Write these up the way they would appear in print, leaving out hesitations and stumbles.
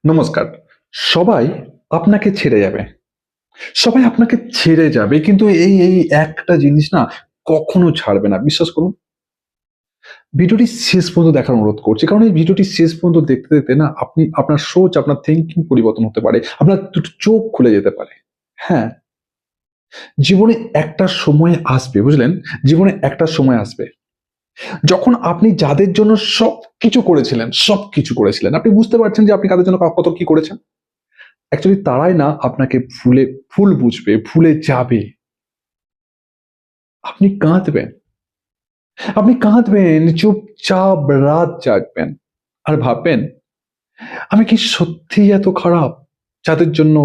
নমস্কার। সবাই আপনাকে ছেড়ে যাবে। সবাই আপনাকে ছেড়ে যাবে কিন্তু এই একটা জিনিস না কখনো ছাড়বে না। বিশ্বাস করুন। ভিডিওটি শেষ পর্যন্ত দেখার অনুরোধ করছি। কারণ এই ভিডিওটি শেষ পর্যন্ত দেখতে না আপনি আপনার সোচ, আপনার থিংকিং পরিবর্তন হতে পারে। আপনার দুটো চোখ খুলে যেতে পারে। হ্যাঁ, জীবনে একটা সময় আসবে, বুঝলেন? জীবনে একটা সময় আসবে। যখন আপনি যাদের জন্য সবকিছু করেছিলেন, আপনি বুঝতে পারছেন যে আপনি কাদের জন্য কত কি করেছেন। অ্যাকচুয়ালি তারাই না আপনাকে ভুল বুঝবে, ভুলে যাবে। আপনি কাঁদবেন। আপনি কাঁদবেন, চুপচাপ রাত জাগবেন। আর ভাববেন, আমি কি সত্যিই এত খারাপ? যাদের জন্য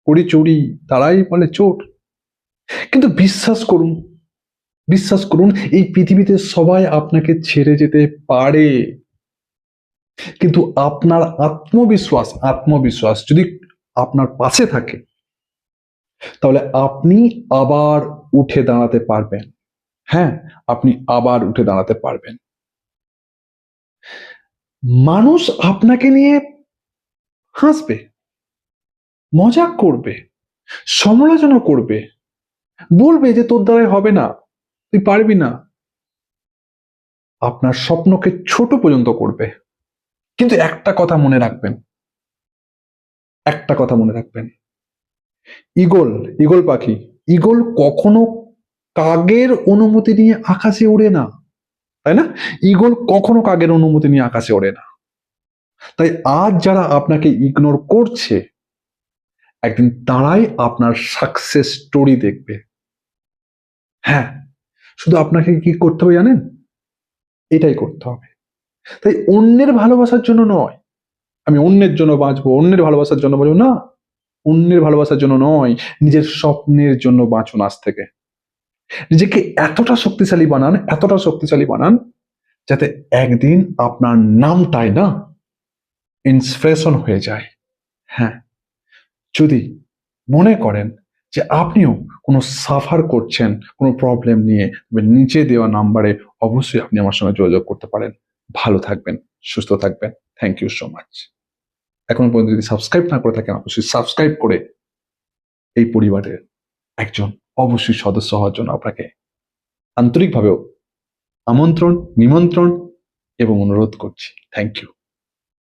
করি চুরি তারাই বলে চোর। কিন্তু বিশ্বাস করুন এই পৃথিবীতে সবাই আপনাকে ছেড়ে যেতে পারে। কিন্তু আপনার আত্মবিশ্বাস যদি আপনার পাশে থাকে, তাহলে আপনি আবার উঠে দাঁড়াতে পারবেন। হ্যাঁ, আপনি আবার উঠে দাঁড়াতে পারবেন। মানুষ আপনাকে নিয়ে হাসবে, মজাক করবে, সমালোচনা করবে, বলবে যে তোর দ্বারাই হবে না, তুই পারবি না। আপনার স্বপ্নকে ছোট পর্যন্ত করবে। কিন্তু একটা কথা মনে রাখবেন, ঈগল পাখি, ঈগল কখনো কাকের অনুমতি নিয়ে আকাশে ওড়ে না, তাই না? ঈগল কখনো কাকের অনুমতি নিয়ে আকাশে ওড়ে না। তাই আজ যারা আপনাকে ইগনোর করছে, একদিন তারাই আপনার সাকসেস স্টোরি দেখবে। হ্যাঁ, শুধু আপনাকে কি করতে হবে জানেন? এটাই করতে হবে। তাই অন্যের ভালোবাসার জন্য নয়, আমি অন্যের জন্য বাঁচবো, অন্যের ভালোবাসার জন্য বাঁচবো না। অন্যের ভালোবাসার জন্য নয়, নিজের স্বপ্নের জন্য বাঁচুন আজ থেকে। নিজেকে এতটা শক্তিশালী বানান যাতে একদিন আপনার নামটাই না ইন্সপিরেশন হয়ে যায়। হ্যাঁ, যদি মনে করেন যে আপনিও কোনো সাফার করছেন কোনো প্রবলেম নিয়ে, তবে নিচে দেওয়া নাম্বারে অবশ্যই আপনি আমার সঙ্গে যোগাযোগ করতে পারেন। ভালো থাকবেন, সুস্থ থাকবেন। Thank you so much. এখনো পর্যন্ত যদি সাবস্ক্রাইব না করে থাকেন, অবশ্যই সাবস্ক্রাইব করে এই পরিবারের একজন অবশ্যই সদস্য হওয়ার জন্য আপনাকে আন্তরিকভাবেও আমন্ত্রণ, নিমন্ত্রণ এবং অনুরোধ করছি। Thank you.